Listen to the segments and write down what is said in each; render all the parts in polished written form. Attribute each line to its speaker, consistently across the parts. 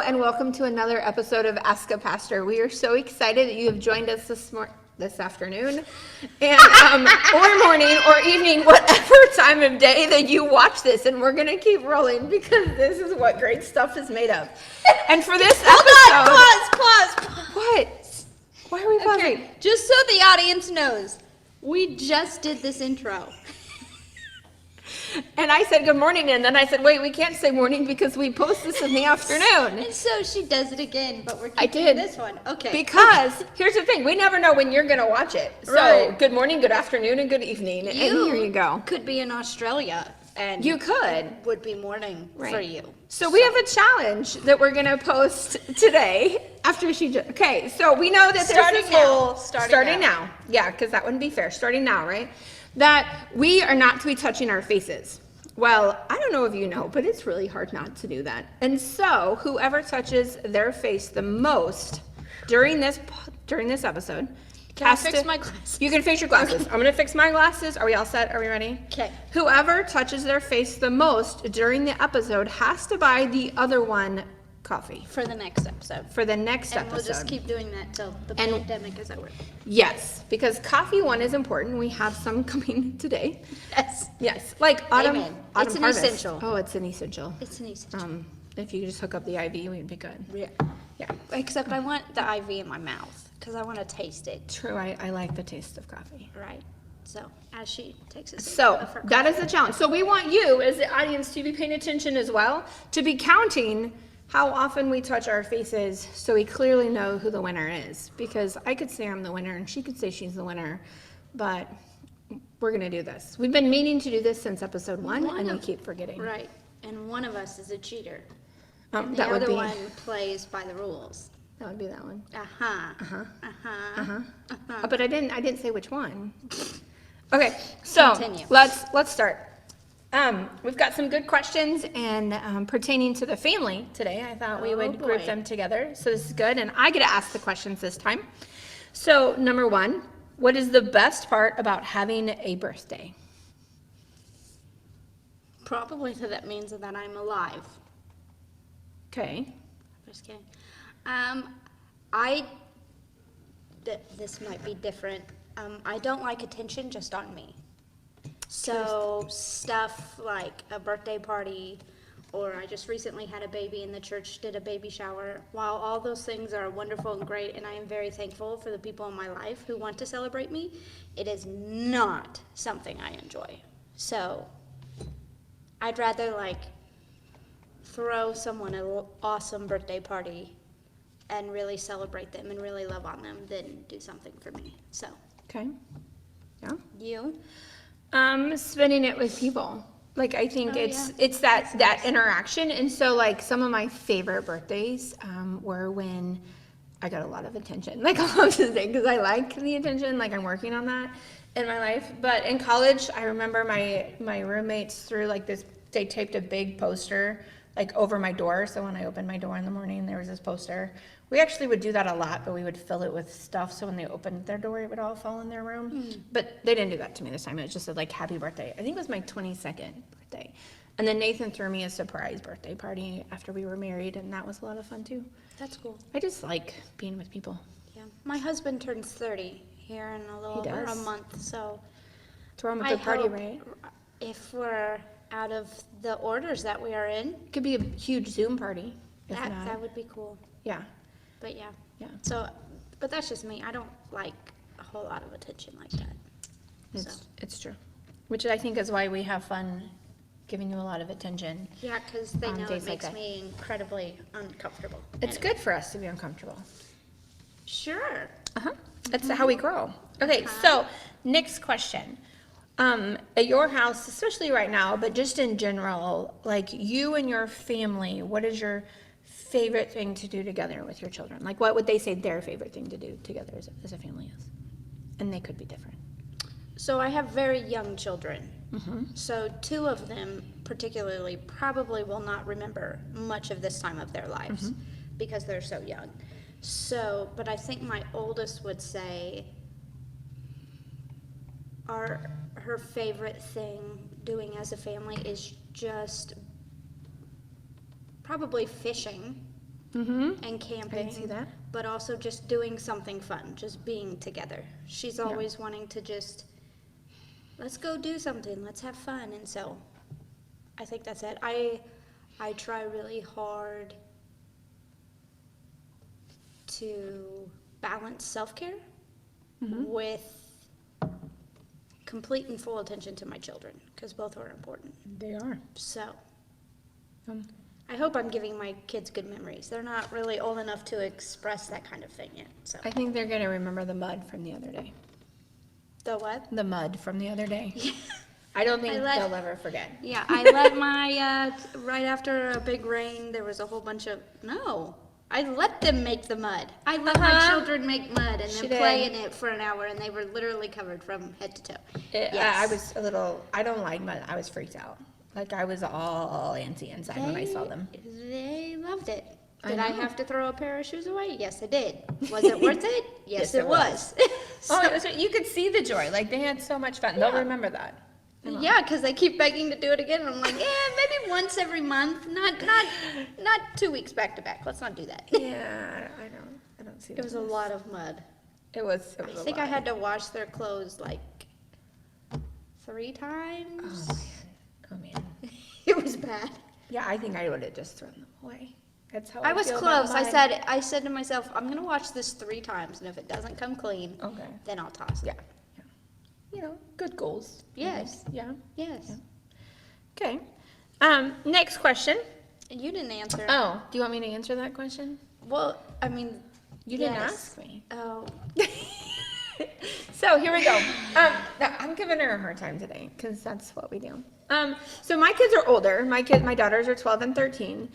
Speaker 1: and welcome to another episode of Ask a Pastor. We are so excited that you have joined us this afternoon, and or morning or evening, whatever time of day that you watch this. And we're gonna keep rolling because this is what great stuff is made of. And for this episode,
Speaker 2: Pause.
Speaker 1: What? Why are we pausing?
Speaker 2: Okay, just so the audience knows, we just did this intro.
Speaker 1: And I said good morning, and then I said, wait, we can't say morning because we post this in the afternoon.
Speaker 2: And so she does it again, but we're
Speaker 1: I
Speaker 2: keeping
Speaker 1: did.
Speaker 2: this one. Okay.
Speaker 1: Because here's the thing, we never know when you're going to watch it. So
Speaker 2: Right.
Speaker 1: good morning, good afternoon, and good evening. And here you go.
Speaker 2: Could be in Australia, and
Speaker 1: You could.
Speaker 2: it would be morning for
Speaker 1: Right.
Speaker 2: you.
Speaker 1: So we have a challenge that we're going to post today after she just, okay, so we know that there's this whole, starting now. Yeah, because that wouldn't be fair. Starting now, right? That we are not to be touching our faces. Well, I don't know if you know, but it's really hard not to do that. And so whoever touches their face the most during this episode
Speaker 2: Can I
Speaker 1: has
Speaker 2: fix
Speaker 1: to,
Speaker 2: my glasses?
Speaker 1: You can fix your glasses. I'm going to fix my glasses. Are we all set? Are we ready?
Speaker 2: Okay.
Speaker 1: Whoever touches their face the most during the episode has to buy the other one coffee
Speaker 2: For the next episode.
Speaker 1: for the next
Speaker 2: And
Speaker 1: episode.
Speaker 2: we'll just keep doing that till the
Speaker 1: And-
Speaker 2: pandemic is over.
Speaker 1: Yes, because coffee one is important. We have some coming today.
Speaker 2: Yes.
Speaker 1: Yes, like autumn
Speaker 2: It's an
Speaker 1: harvest.
Speaker 2: essential.
Speaker 1: Oh, it's an essential.
Speaker 2: It's an essential.
Speaker 1: If you could just hook up the IV, we'd be good.
Speaker 2: Yeah.
Speaker 1: Yeah,
Speaker 2: Except I want the IV in my mouth because I want to taste it.
Speaker 1: true. I like the taste of coffee.
Speaker 2: Right. So as she takes a sip
Speaker 1: So
Speaker 2: of her
Speaker 1: that is the challenge. So we want you, as the audience, to be paying attention as well, to be counting how often we touch our faces so we clearly know who the winner is. Because I could say I'm the winner and she could say she's the winner, but we're going to do this. We've been meaning to do this since episode one and we keep forgetting.
Speaker 2: Right, and one of us is a cheater. And the
Speaker 1: That would
Speaker 2: other
Speaker 1: be
Speaker 2: one plays by the rules.
Speaker 1: that would be that one. But I didn't say which one. Okay, so
Speaker 2: Continue.
Speaker 1: let's start. We've got some good questions and pertaining to the family today. I thought we would group
Speaker 2: boy.
Speaker 1: them together. So this is good, and I get to ask the questions this time. So number one, what is the best part about having a birthday?
Speaker 2: Probably so that means that I'm alive.
Speaker 1: Okay.
Speaker 2: Just kidding. This might be different. I don't like attention just on me. So stuff like a birthday party, or I just recently had a baby and the church did a baby shower. While all those things are wonderful and great, and I am very thankful for the people in my life who want to celebrate me, it is not something I enjoy. So I'd rather throw someone an awesome birthday party and really celebrate them and really love on them than do something for me. So
Speaker 1: Okay. Yeah.
Speaker 2: you?
Speaker 1: Spending it with people. Like I think
Speaker 2: Oh,
Speaker 1: it's that interaction. And so like some of my favorite birthdays were when I got a lot of attention. Like I love to say because I like the attention. Like I'm working on that in my life. But in college, I remember my roommates threw like this. They taped a big poster like over my door. So when I opened my door in the morning, there was this poster. We actually would do that a lot, but we would fill it with stuff. So when they opened their door, it would all fall in their room. But they didn't do that to me this time. It was just said like happy birthday. I think it was my 22nd birthday. And then Nathan threw me a surprise birthday party after we were married. And that was a lot of fun too.
Speaker 2: That's cool.
Speaker 1: I just like being with people.
Speaker 2: Yeah. My husband turns 30 here in a little
Speaker 1: He
Speaker 2: over a
Speaker 1: does.
Speaker 2: month, so
Speaker 1: Throw him a
Speaker 2: I
Speaker 1: good party,
Speaker 2: hope
Speaker 1: right?
Speaker 2: if we're out of the orders that we are in,
Speaker 1: It could be a huge Zoom party. If
Speaker 2: that
Speaker 1: not,
Speaker 2: would be cool.
Speaker 1: yeah,
Speaker 2: But yeah.
Speaker 1: yeah.
Speaker 2: So, but that's just me. I don't like a whole lot of attention like that.
Speaker 1: It's true. Which I think is why we have fun giving you a lot of attention.
Speaker 2: Yeah, because they know
Speaker 1: days
Speaker 2: it
Speaker 1: like
Speaker 2: makes
Speaker 1: that.
Speaker 2: me incredibly uncomfortable.
Speaker 1: It's
Speaker 2: Anyway.
Speaker 1: good for us to be uncomfortable.
Speaker 2: Sure.
Speaker 1: Uh-huh. That's how we grow. Okay, so next question. At your house, especially right now, but just in general, like you and your family, what is your favorite thing to do together with your children? Like what would they say their favorite thing to do together as a family is? And they could be different.
Speaker 2: So I have very young children. So 2 of them particularly probably will not remember much of this time of their lives because they're so young. So, but I think my oldest would say her favorite thing doing as a family is just probably fishing and camping.
Speaker 1: see that.
Speaker 2: But also just doing something fun, just being together. She's always wanting to just, let's go do something, let's have fun. And so I think that's it. I try really hard to balance self-care with complete and full attention to my children, because both are important.
Speaker 1: They are.
Speaker 2: So I hope I'm giving my kids good memories. They're not really old enough to express that kind of thing yet. So
Speaker 1: I think they're going to remember the mud from the other day.
Speaker 2: the what?
Speaker 1: The mud from the other day. I don't think they'll ever forget.
Speaker 2: Yeah, I let my, right after a big rain, there was a whole bunch of, no, I let them make the mud. I let my children make mud and
Speaker 1: She
Speaker 2: then play
Speaker 1: did.
Speaker 2: in it for an hour, and they were literally covered from head to toe.
Speaker 1: I was a little, I don't like mud. I was freaked out. Like, I was all antsy inside when I saw them.
Speaker 2: They loved it.
Speaker 1: I
Speaker 2: Did I
Speaker 1: know.
Speaker 2: have to throw a pair of shoes away? Yes, I did. Was it worth it? Yes, it was.
Speaker 1: Oh, it was, you could see the joy. Like, they had so much fun. They'll remember that.
Speaker 2: Yeah, because they keep begging to do it again. And I'm like, yeah, maybe once every month, not 2 weeks back to back. Let's not do that.
Speaker 1: Yeah, I don't see that.
Speaker 2: It was a lot of mud.
Speaker 1: It was
Speaker 2: I think I had to wash their clothes like 3
Speaker 1: Oh,
Speaker 2: times.
Speaker 1: man. Oh, man.
Speaker 2: It was bad.
Speaker 1: Yeah, I think I would have just thrown them away. That's how
Speaker 2: I was
Speaker 1: feel about
Speaker 2: close.
Speaker 1: mine.
Speaker 2: I said to myself, I'm gonna watch this 3 times, and if it doesn't come clean,
Speaker 1: Okay.
Speaker 2: then I'll toss it.
Speaker 1: Yeah. You know, good goals.
Speaker 2: Yes.
Speaker 1: Yeah.
Speaker 2: Yes.
Speaker 1: Okay. Next question.
Speaker 2: And you didn't answer.
Speaker 1: Oh, do you want me to answer that question?
Speaker 2: Well, I mean,
Speaker 1: You didn't
Speaker 2: yes.
Speaker 1: ask me.
Speaker 2: Oh,
Speaker 1: So here we go. No, I'm giving her a hard time today because that's what we do. So my kids are older. My daughters are 12 and 13,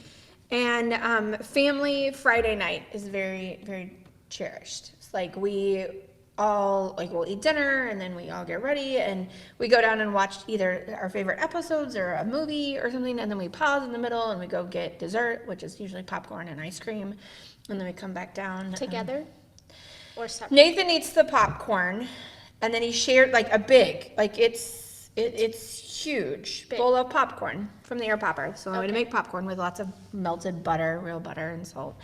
Speaker 1: and family Friday night is very, very cherished. It's like we all we'll eat dinner and then we all get ready and we go down and watch either our favorite episodes or a movie or something, and then we pause in the middle and we go get dessert, which is usually popcorn and ice cream, and then we come back down
Speaker 2: together or separate?
Speaker 1: Nathan eats the popcorn, and then he shared like a big, like it's huge
Speaker 2: Big.
Speaker 1: bowl of popcorn from the air popper. So I would
Speaker 2: Okay.
Speaker 1: make popcorn with lots of melted butter, real butter and salt.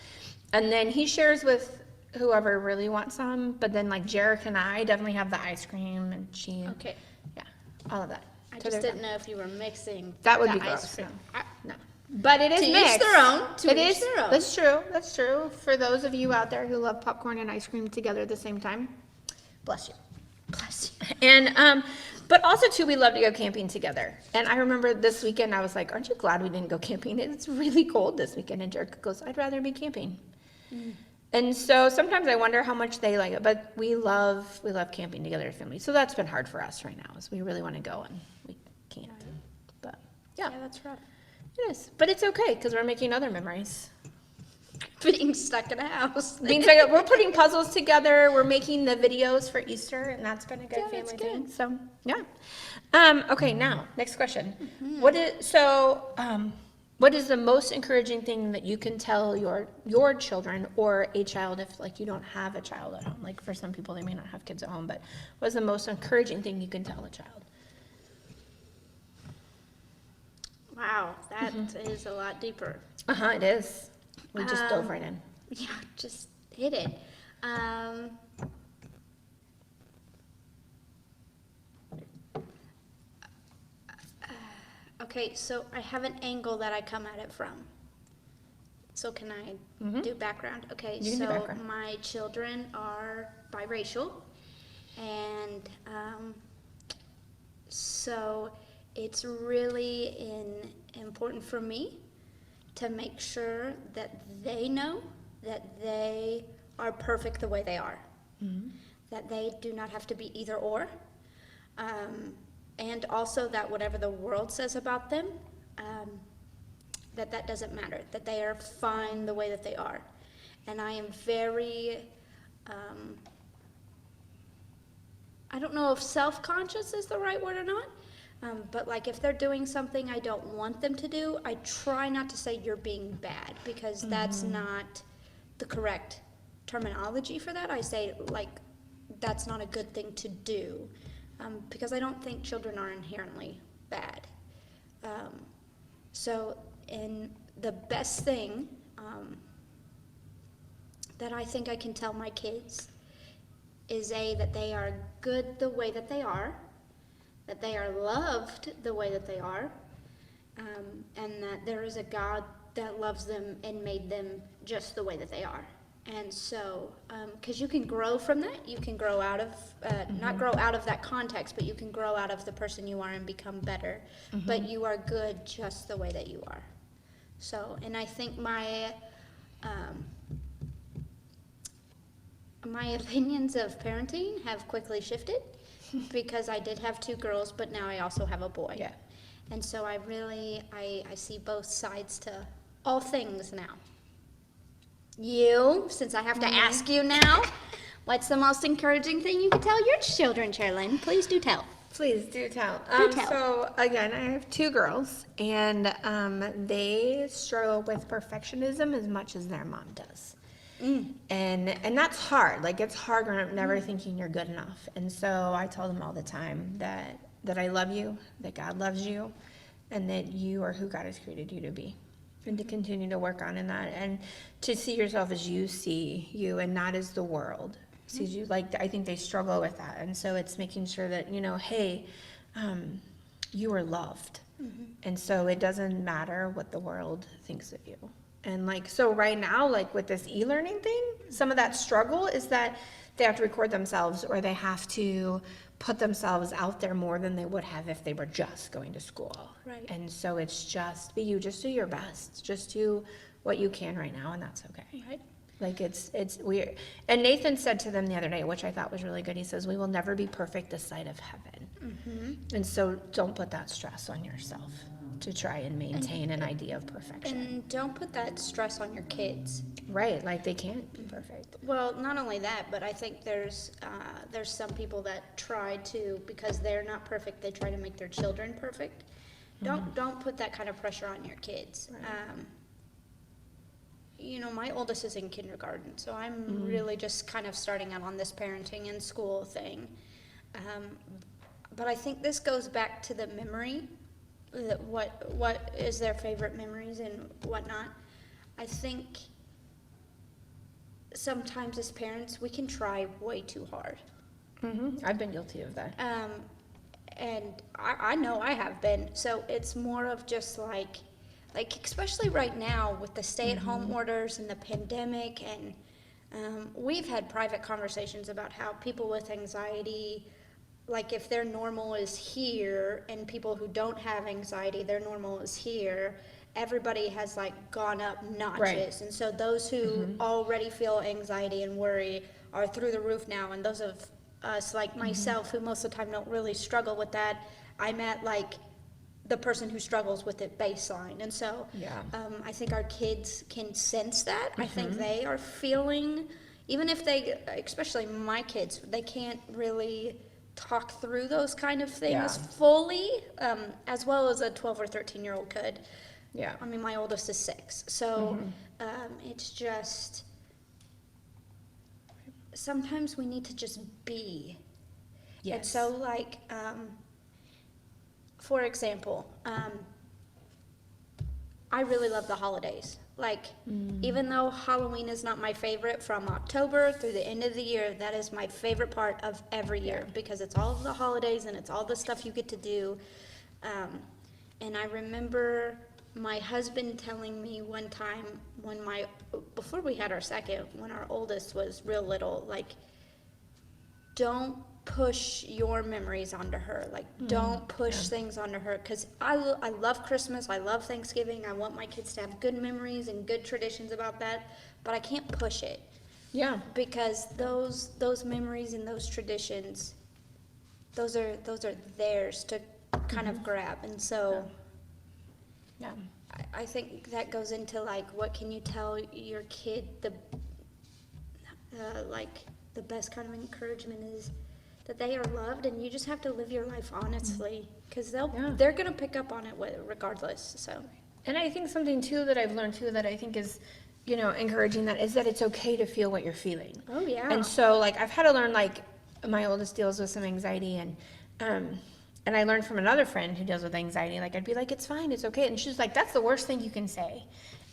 Speaker 1: And then he shares with whoever really wants some, but then like Jarek and I definitely have the ice cream and cheese.
Speaker 2: Okay.
Speaker 1: Yeah, all of that.
Speaker 2: I
Speaker 1: So
Speaker 2: just
Speaker 1: they're
Speaker 2: didn't know if you were mixing.
Speaker 1: That would
Speaker 2: the
Speaker 1: be
Speaker 2: ice
Speaker 1: gross,
Speaker 2: cream.
Speaker 1: No. But it is
Speaker 2: To each
Speaker 1: mixed.
Speaker 2: their own, to
Speaker 1: It
Speaker 2: each
Speaker 1: is.
Speaker 2: their own.
Speaker 1: That's true. That's true. For those of you out there who love popcorn and ice cream together at the same time, bless you.
Speaker 2: Bless you.
Speaker 1: And but also too, we love to go camping together. And I remember this weekend, I was like, "Aren't you glad we didn't go camping? It's really cold this weekend." And Jerk goes, "I'd rather be camping." And so sometimes I wonder how much they like it, but we love camping together as family. So that's been hard for us right now, is we really want to go and we can't. But yeah,
Speaker 2: Yeah, that's rough.
Speaker 1: it is. But it's okay because we're making other memories.
Speaker 2: Being stuck in a house.
Speaker 1: We're putting puzzles together. We're making the videos for Easter, and that's been a good
Speaker 2: Yeah, that's
Speaker 1: family thing.
Speaker 2: good.
Speaker 1: So yeah. Okay, now next question. What is the most encouraging thing that you can tell your children or a child if like you don't have a child at home? Like for some people they may not have kids at home, but what is the most encouraging thing you can tell a child?
Speaker 2: Wow, that is a lot deeper.
Speaker 1: It is. We just dove right in.
Speaker 2: Yeah, just hit it. Okay, so I have an angle that I come at it from. So can I do background? Okay,
Speaker 1: You can do
Speaker 2: so
Speaker 1: background.
Speaker 2: my children are biracial, and so it's really important for me to make sure that they know that they are perfect the way they are, that they do not have to be either or, and also that whatever the world says about them, that doesn't matter, that they are fine the way that they are. And I am very, I don't know if self-conscious is the right word or not, but like if they're doing something I don't want them to do, I try not to say you're being bad, because that's not the correct terminology for that. I say like that's not a good thing to do, because I don't think children are inherently bad. And the best thing that I think I can tell my kids is that they are good the way that they are, that they are loved the way that they are, and that there is a God that loves them and made them just the way that they are. And so, because you can grow from that, you can grow out of, not grow out of that context, but you can grow out of the person you are and become better. But you are good just the way that you are. So, and I think my opinions of parenting have quickly shifted because I did have 2 girls, but now I also have a boy.
Speaker 1: Yeah.
Speaker 2: And so I really, I see both sides to all things now. You, since I have to ask you now, what's the most encouraging thing you could tell your children, Sherilyn? Please do tell.
Speaker 1: Please do tell.
Speaker 2: Do tell.
Speaker 1: So again, I have 2 girls, and they struggle with perfectionism as much as their mom does. And that's hard. Like, it's hard growing up never thinking you're good enough. And so I tell them all the time that I love you, that God loves you, and that you are who God has created you to be. And to continue to work on in that, and to see yourself as you see you and not as the world sees you. Like, I think they struggle with that. And so it's making sure that, hey, you are loved. And so it doesn't matter what the world thinks of you. And like, so right now, like with this e-learning thing, some of that struggle is that they have to record themselves, or they have to put themselves out there more than they would have if they were just going to school.
Speaker 2: Right.
Speaker 1: And so it's just be you, just do your best, just do what you can right now, and that's okay.
Speaker 2: Right.
Speaker 1: Like, it's weird. And Nathan said to them the other day, which I thought was really good, he says, we will never be perfect this side of heaven. And so don't put that stress on yourself to try and maintain an idea of perfection.
Speaker 2: And don't put that stress on your kids.
Speaker 1: Right, like they can't be perfect.
Speaker 2: Well, not only that, but I think there's some people that try to, because they're not perfect, they try to make their children perfect. Don't put that kind of pressure on your kids.
Speaker 1: Right.
Speaker 2: My oldest is in kindergarten, so I'm really just kind of starting out on this parenting and school thing. But I think this goes back to the memory, what is their favorite memories and whatnot. I think sometimes as parents, we can try way too hard.
Speaker 1: I've been guilty of that.
Speaker 2: And I know I have been. So it's more of just like especially right now with the stay-at-home orders and the pandemic, and we've had private conversations about how people with anxiety, like if their normal is here, and people who don't have anxiety, their normal is here, everybody has like gone up notches.
Speaker 1: Right.
Speaker 2: And so those who already feel anxiety and worry are through the roof now, and those of us like myself who most of the time don't really struggle with that, I'm at like the person who struggles with it baseline. And so I think our kids can sense that. I think they are feeling, even if they, especially my kids, they can't really talk through those kind of things fully, as well as a 12 or 13-year-old could.
Speaker 1: Yeah.
Speaker 2: I mean, my oldest is 6. So it's just, sometimes we need to just be.
Speaker 1: Yes.
Speaker 2: And so like, for example, I really love the holidays. Like, even though Halloween is not my favorite, from October through the end of the year, that is my favorite part of every year, because it's all of the holidays and it's all the stuff you get to do. And I remember my husband telling me one time before we had our second, when our oldest was real little, like, don't push your memories onto her. Like, don't push things onto her, because I love Christmas, I love Thanksgiving, I want my kids to have good memories and good traditions about that, but I can't push it.
Speaker 1: Yeah.
Speaker 2: Because those memories and those traditions, those are theirs to kind of grab. And so I think that goes into like, what can you tell your kid? The best kind of encouragement is that they are loved, and you just have to live your life honestly, because they're gonna pick up on it regardless. So,
Speaker 1: and I think something too that I've learned too that I think is, encouraging, that is that it's okay to feel what you're feeling.
Speaker 2: Oh yeah.
Speaker 1: And so like I've had to learn, like my oldest deals with some anxiety, and I learned from another friend who deals with anxiety, like I'd be like, it's fine, it's okay, and she's like, that's the worst thing you can say.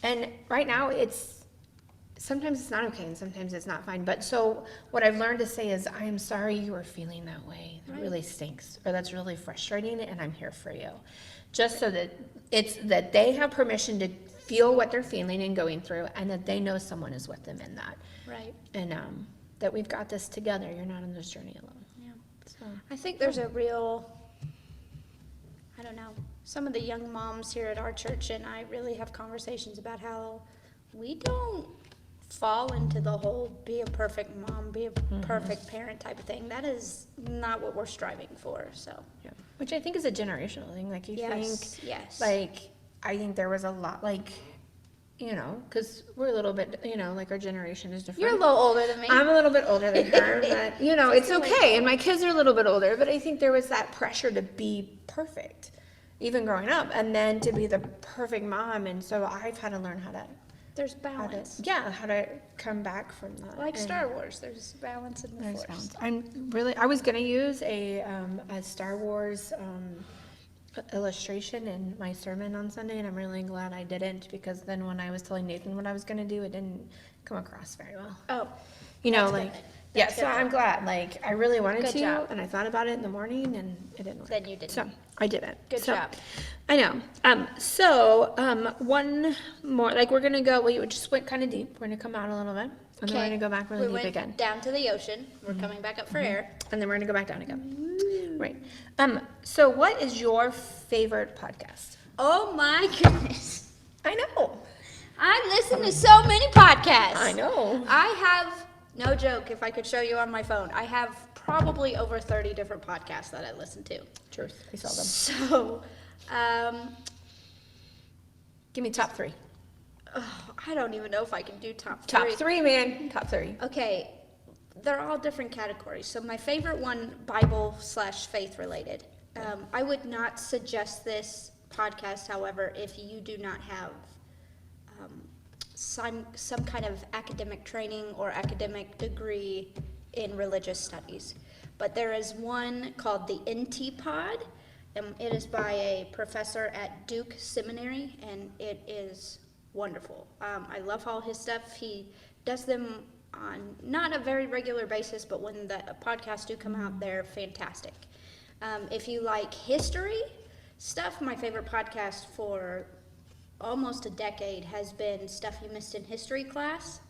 Speaker 1: And right now it's sometimes it's not okay and sometimes it's not fine. But so what I've learned to say is, I am sorry you are feeling that way. That really stinks, or that's really frustrating, and I'm here for you. Just so that it's that they have permission to feel what they're feeling and going through, and that they know someone is with them in that.
Speaker 2: Right.
Speaker 1: And that we've got this together. You're not on this journey alone.
Speaker 2: Yeah.
Speaker 1: So
Speaker 2: I think there's a real, I don't know, some of the young moms here at our church and I really have conversations about how we don't fall into the whole be a perfect mom, be a perfect parent type of thing. That is not what we're striving for, so.
Speaker 1: yeah, which I think is a generational thing. Like you think,
Speaker 2: Yes.
Speaker 1: like I think there was a lot, like, you know, because we're a little bit, you know, like our generation is different.
Speaker 2: You're a little older than me.
Speaker 1: I'm a little bit older than her, but you know, it's okay. And my kids are a little bit older, but I think there was that pressure to be perfect, even growing up, and then to be the perfect mom. And so I've had to learn how to
Speaker 2: There's balance.
Speaker 1: how to come back from that.
Speaker 2: Like
Speaker 1: And
Speaker 2: Star Wars, there's balance in the
Speaker 1: there's
Speaker 2: Force.
Speaker 1: balance. I was gonna use a Star Wars illustration in my sermon on Sunday, and I'm really glad I didn't, because then when I was telling Nathan what I was gonna do, it didn't come across very well.
Speaker 2: Oh,
Speaker 1: You know,
Speaker 2: That's
Speaker 1: like,
Speaker 2: good.
Speaker 1: yeah,
Speaker 2: That's
Speaker 1: so
Speaker 2: good.
Speaker 1: I'm glad, like, I really wanted
Speaker 2: Good
Speaker 1: to,
Speaker 2: job.
Speaker 1: and I thought about it in the morning, and it didn't work.
Speaker 2: Then you didn't.
Speaker 1: So, I didn't.
Speaker 2: Good
Speaker 1: So,
Speaker 2: job.
Speaker 1: I know. One more, like, we're gonna go, we just went kind of deep, we're gonna come out a little bit, and then we're gonna go back really
Speaker 2: we
Speaker 1: deep
Speaker 2: went
Speaker 1: again.
Speaker 2: down to the ocean. We're coming back up for air.
Speaker 1: And then we're gonna go back down again. Right. So what is your favorite podcast?
Speaker 2: Oh my goodness.
Speaker 1: I know.
Speaker 2: I listen to so many podcasts.
Speaker 1: I know.
Speaker 2: I have, no joke, if I could show you on my phone, I have probably over 30 different podcasts that I listen to.
Speaker 1: Truth. I saw them.
Speaker 2: So,
Speaker 1: Give me top three.
Speaker 2: I don't even know if I can do top
Speaker 1: Top
Speaker 2: three.
Speaker 1: three, man. Top three.
Speaker 2: Okay, they're all different categories. So my favorite one, Bible/faith related. I would not suggest this podcast, however, if you do not have some kind of academic training or academic degree in religious studies. But there is one called the NT Pod. It is by a professor at Duke Seminary, and it is wonderful. I love all his stuff. He does them on not a very regular basis, but when the podcasts do come out, they're fantastic. If you like history stuff, my favorite podcast for almost a decade has been Stuff You Missed in History Class.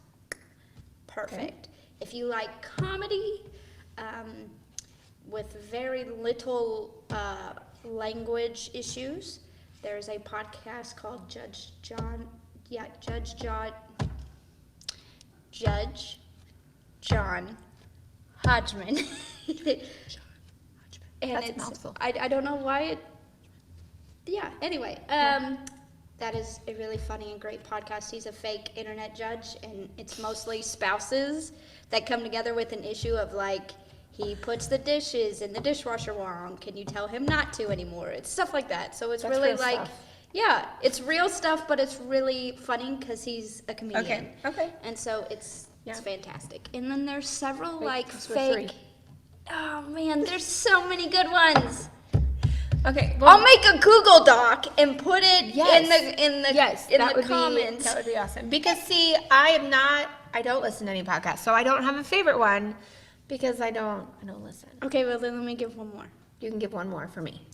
Speaker 2: Perfect. If you like comedy, with very little language issues, there's a podcast called Judge John Hodgman. And
Speaker 1: That's a
Speaker 2: it's,
Speaker 1: mouthful.
Speaker 2: I don't know why it, yeah, anyway, that is a really funny and great podcast. He's a fake internet judge, and it's mostly spouses that come together with an issue of, like, he puts the dishes in the dishwasher wrong, can you tell him not to anymore? It's stuff like that. So it's
Speaker 1: That's
Speaker 2: really
Speaker 1: real
Speaker 2: like,
Speaker 1: stuff.
Speaker 2: yeah, it's real stuff, but it's really funny because he's a comedian.
Speaker 1: Okay.
Speaker 2: And so it's
Speaker 1: Yeah.
Speaker 2: fantastic. And then there's several,
Speaker 1: Wait,
Speaker 2: like,
Speaker 1: those were
Speaker 2: fake,
Speaker 1: three.
Speaker 2: oh man, there's so many good ones.
Speaker 1: Okay.
Speaker 2: I'll make a Google Doc and put it
Speaker 1: Yes.
Speaker 2: in the
Speaker 1: that would
Speaker 2: comments.
Speaker 1: That would be awesome. Because see, I don't listen to any podcasts, so I don't have a favorite one because I don't listen.
Speaker 2: Okay, well then let me give one more.
Speaker 1: You can give one more for me.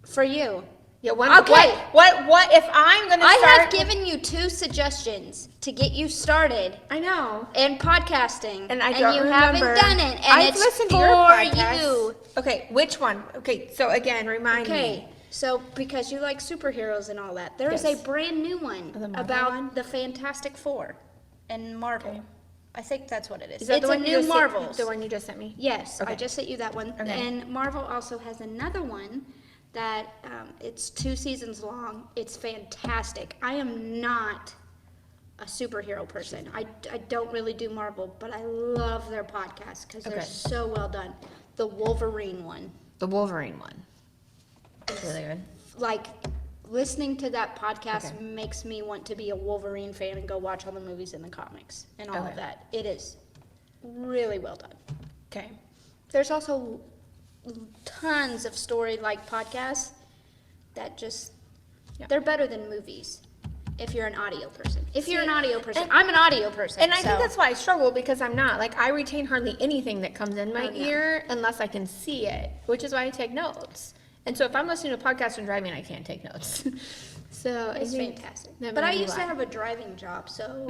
Speaker 2: For you.
Speaker 1: Yeah, one.
Speaker 2: Okay.
Speaker 1: What if I'm gonna start?
Speaker 2: I have given you 2 suggestions to get you started
Speaker 1: I know.
Speaker 2: in podcasting,
Speaker 1: And I don't
Speaker 2: you
Speaker 1: remember.
Speaker 2: haven't done it, and
Speaker 1: I've
Speaker 2: it's
Speaker 1: listened
Speaker 2: for
Speaker 1: to your podcast.
Speaker 2: you.
Speaker 1: Okay, which one? Okay, so again, remind
Speaker 2: Okay,
Speaker 1: me.
Speaker 2: so because you like superheroes and all that, there is a
Speaker 1: Yes.
Speaker 2: brand new one
Speaker 1: The Marvel
Speaker 2: about
Speaker 1: one?
Speaker 2: the Fantastic Four and Marvel.
Speaker 1: Okay.
Speaker 2: I think that's what it is.
Speaker 1: Is that
Speaker 2: It's
Speaker 1: the one
Speaker 2: a
Speaker 1: you
Speaker 2: new
Speaker 1: just
Speaker 2: Marvels.
Speaker 1: The one you just sent me?
Speaker 2: Yes, I
Speaker 1: Okay.
Speaker 2: just sent you that one.
Speaker 1: Okay.
Speaker 2: And Marvel also has another one that it's 2 seasons long. It's fantastic. I am not a superhero person. I don't really do Marvel, but I love their podcasts because they're
Speaker 1: Okay.
Speaker 2: so well done. The Wolverine one.
Speaker 1: The Wolverine one. It's really good.
Speaker 2: Like, listening to that podcast
Speaker 1: Okay.
Speaker 2: makes me want to be a Wolverine fan and go watch all the movies and the comics and all
Speaker 1: Okay.
Speaker 2: of that. It is really well done.
Speaker 1: Okay.
Speaker 2: There's also tons of story-like podcasts that just,
Speaker 1: Yeah.
Speaker 2: they're better than movies. if you're an audio person. If you're
Speaker 1: See,
Speaker 2: an audio person,
Speaker 1: and-
Speaker 2: I'm an audio person.
Speaker 1: And I think
Speaker 2: so-
Speaker 1: that's why I struggle, because I'm not. Like, I retain hardly anything that comes in my
Speaker 2: Oh, no.
Speaker 1: ear unless I can see it, which is why I take notes. And so if I'm listening to a podcast and driving, I can't take notes. So I
Speaker 2: It's
Speaker 1: think
Speaker 2: fantastic.
Speaker 1: that
Speaker 2: But
Speaker 1: might
Speaker 2: I
Speaker 1: be
Speaker 2: used to
Speaker 1: why.
Speaker 2: have a driving job, so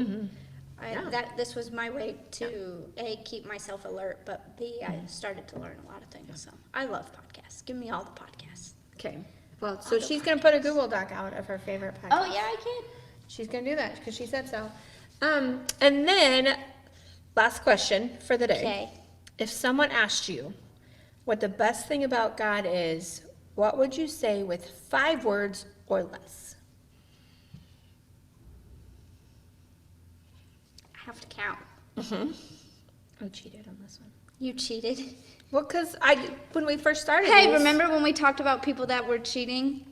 Speaker 1: Yeah.
Speaker 2: this was my way to A, keep myself alert, but B, I started to learn a lot of things. So I love podcasts. Give me all the podcasts.
Speaker 1: Okay. Well, so she's going to put a Google Doc out of her favorite podcast.
Speaker 2: Oh, yeah, I can.
Speaker 1: She's going to do that because she said so. And then, last question for the day.
Speaker 2: Okay.
Speaker 1: If someone asked you what the best thing about God is, what would you say with 5 words or less?
Speaker 2: I have to count.
Speaker 1: I cheated on this one.
Speaker 2: You cheated.
Speaker 1: Well, because when we first started
Speaker 2: Hey,
Speaker 1: these-
Speaker 2: remember when we talked about people that were cheating?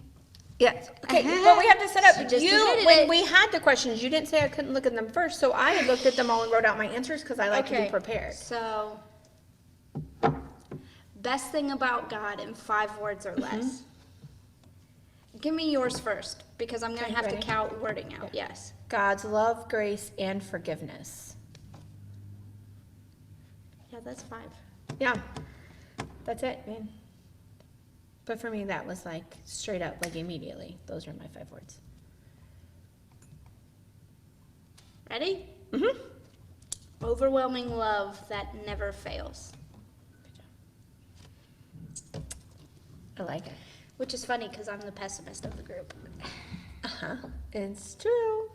Speaker 1: Yes. Okay, but we have to set up.
Speaker 2: She just
Speaker 1: You,
Speaker 2: admitted
Speaker 1: when
Speaker 2: it.
Speaker 1: we had the questions, you didn't say I couldn't look at them first, so I had looked at them all and wrote out my answers because I like to be prepared.
Speaker 2: So, best thing about God in 5 words or less. Give me yours first, because I'm going
Speaker 1: Okay,
Speaker 2: to have
Speaker 1: ready?
Speaker 2: to count wording out. Yes.
Speaker 1: God's love, grace, and forgiveness.
Speaker 2: Yeah, that's 5.
Speaker 1: Yeah, that's it, man. But for me, that was like straight up, like immediately. Those are my 5 words.
Speaker 2: Ready?
Speaker 1: Mm-hmm.
Speaker 2: Overwhelming love that never fails.
Speaker 1: I like it.
Speaker 2: Which is funny because I'm the pessimist of the group.
Speaker 1: Uh-huh. It's true.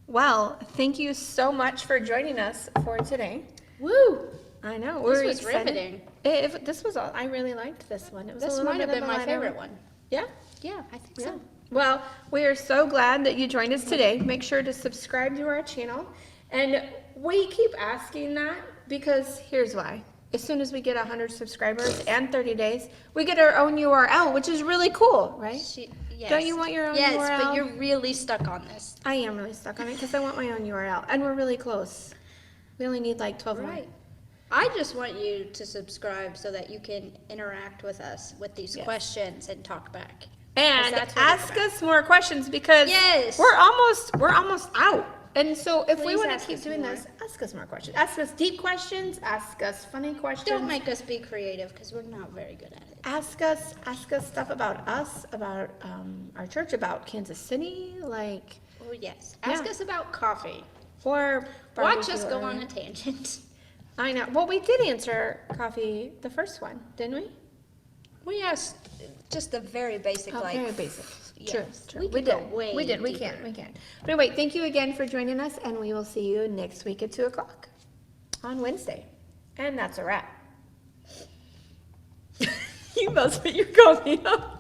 Speaker 1: Well, thank you so much for joining us for today.
Speaker 2: Woo!
Speaker 1: I know.
Speaker 2: This
Speaker 1: We're
Speaker 2: was
Speaker 1: excited.
Speaker 2: riveting.
Speaker 1: This was all. I really liked this one. It was a
Speaker 2: This
Speaker 1: little
Speaker 2: might have
Speaker 1: bit of
Speaker 2: been
Speaker 1: a
Speaker 2: my
Speaker 1: lighter
Speaker 2: favorite one.
Speaker 1: Yeah.
Speaker 2: Yeah, I think
Speaker 1: Yeah.
Speaker 2: so.
Speaker 1: Well, we are so glad that you joined us today. Make sure to subscribe to our channel. And we keep asking that because here's why. As soon as we get 100 subscribers and 30 days, we get our own URL, which is really cool, right?
Speaker 2: Yes.
Speaker 1: Don't you want your own
Speaker 2: yes,
Speaker 1: URL?
Speaker 2: Yes, but you're really stuck on this.
Speaker 1: I am really stuck on it because I want my own URL. And we're really close. We only need like 12 more.
Speaker 2: Right. I just want you to subscribe so that you can interact with us with these
Speaker 1: Yes.
Speaker 2: questions and talk back. 'Cause
Speaker 1: And
Speaker 2: that's what it's
Speaker 1: ask
Speaker 2: about.
Speaker 1: us more questions because
Speaker 2: Yes.
Speaker 1: we're almost out. And so if we
Speaker 2: Please
Speaker 1: want to
Speaker 2: ask
Speaker 1: keep
Speaker 2: us
Speaker 1: doing
Speaker 2: more.
Speaker 1: this, ask us more questions. Ask us deep questions. Ask us funny questions.
Speaker 2: Don't make us be creative because we're not very good at it.
Speaker 1: Ask us stuff about us, about our church, about Kansas City, like,
Speaker 2: Oh, yes. Ask
Speaker 1: Yeah.
Speaker 2: us about coffee.
Speaker 1: or
Speaker 2: Watch us
Speaker 1: barbecue
Speaker 2: go
Speaker 1: or-
Speaker 2: on a tangent.
Speaker 1: I know. Well, we did answer coffee the first one, didn't we?
Speaker 2: We asked just the very basic,
Speaker 1: Oh,
Speaker 2: like,
Speaker 1: very basic.
Speaker 2: yes.
Speaker 1: True.
Speaker 2: We
Speaker 1: We
Speaker 2: could go
Speaker 1: did.
Speaker 2: way
Speaker 1: We did. We
Speaker 2: deeper.
Speaker 1: can. But anyway, thank you again for joining us, and we will see you next week at 2:00 on Wednesday. And that's a wrap. You must put your coffee up.